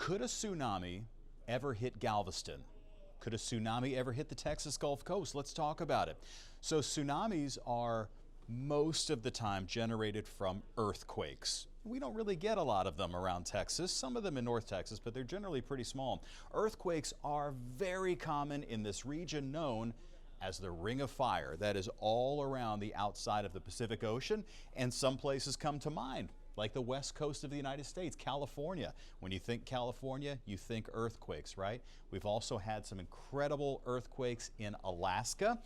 Could a tsunami ever hit Galveston? Could a tsunami ever hit the Texas Gulf Coast? Let's talk about it. So tsunamis are most of the time generated from earthquakes. We don't really get a lot of them around Texas, some of them in North Texas, but they're generally pretty small. Earthquakes are very common in this region known as the Ring of Fire. That is all around the outside of the Pacific Ocean, and some places come to mind, like the west coast of the United States, California. When you think California, you think earthquakes, right? We've also had some incredible earthquakes in Alaska,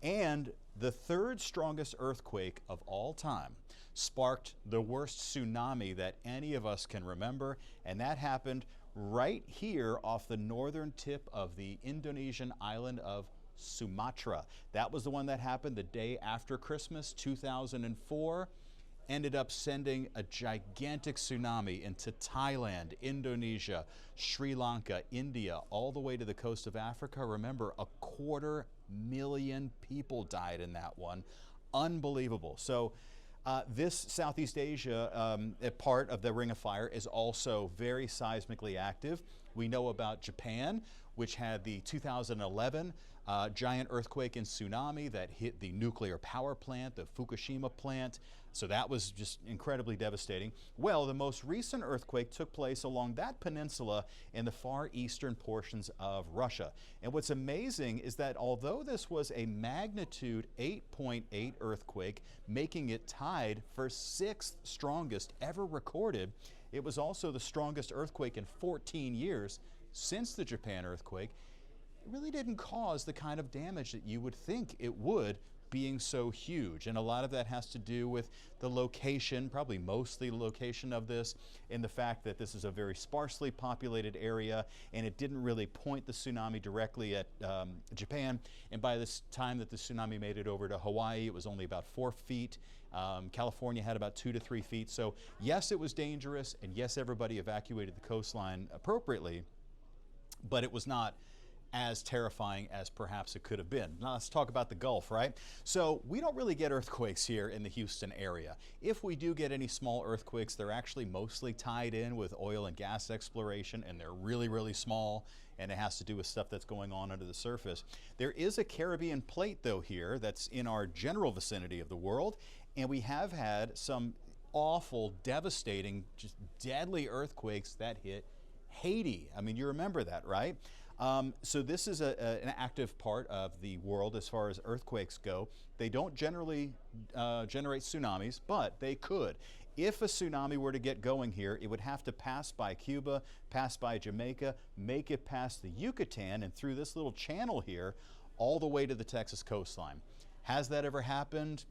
and the third strongest earthquake of all time sparked the worst tsunami that any of us can remember, and that happened right here off the northern tip of the Indonesian island of Sumatra. That was the one that happened the day after Christmas, 2004. Ended up sending a gigantic tsunami into Thailand, Indonesia, Sri Lanka, India, all the way to the coast of Africa. Remember, 250,000 people died in that one. Unbelievable. So this Southeast Asia part of the Ring of Fire is also very seismically active. We know about Japan, which had the 2011 giant earthquake and tsunami that hit the nuclear power plant, the Fukushima plant. So that was just incredibly devastating. Well, the most recent earthquake took place along that peninsula in the far eastern portions of Russia. And what's amazing is that although this was a magnitude 8.8 earthquake, making it tied for 6th strongest ever recorded, it was also the strongest earthquake in 14 years since the Japan earthquake. It really didn't cause the kind of damage that you would think it would, being so huge. And a lot of that has to do with the location, probably mostly the location of this, and the fact that this is a very sparsely populated area, and it didn't really point the tsunami directly at Japan. And by this time that the tsunami made it over to Hawaii, it was only about 4 feet. California had about 2 to 3 feet. So yes, it was dangerous, and yes, everybody evacuated the coastline appropriately, but it was not as terrifying as perhaps it could have been. Now let's talk about the Gulf, right? So we don't really get earthquakes here in the Houston area. If we do get any small earthquakes, they're actually mostly tied in with oil and gas exploration, and they're really, really small, and it has to do with stuff that's going on under the surface. There is a Caribbean plate though here that's in our general vicinity of the world, and we have had some awful, devastating, just deadly earthquakes that hit Haiti. I mean, you remember that, right? So this is an active part of the world as far as earthquakes go. They don't generally generate tsunamis, but they could. If a tsunami were to get going here, it would have to pass by Cuba, pass by Jamaica, make it past the Yucatan and through this little channel here, all the way to the Texas coastline. Has that ever happened?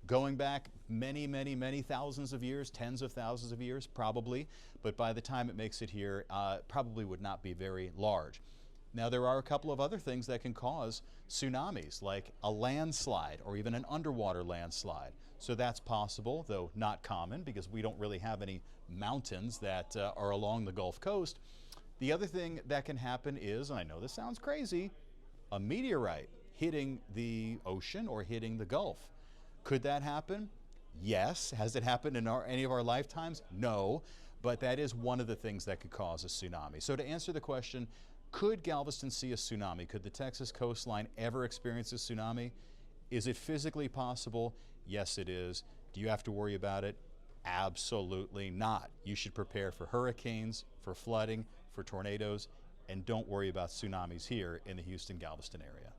Going back many, many, many thousands of years, tens of thousands of years, probably. But by the time it makes it here, probably would not be very large. Now, there are a couple of other things that can cause tsunamis, like a landslide or even an underwater landslide. So that's possible, though not common, because we don't really have any mountains that are along the Gulf Coast. The other thing that can happen is, and I know this sounds crazy, a meteorite hitting the ocean or hitting the Gulf. Could that happen? Yes. Has it happened in any of our lifetimes? No. But that is one of the things that could cause a tsunami. So to answer the question, could Galveston see a tsunami? Could the Texas coastline ever experience a tsunami? Is it physically possible? Yes, it is. Do you have to worry about it? Absolutely not. You should prepare for hurricanes, for flooding, for tornadoes, and don't worry about tsunamis here in the Houston-Galveston area.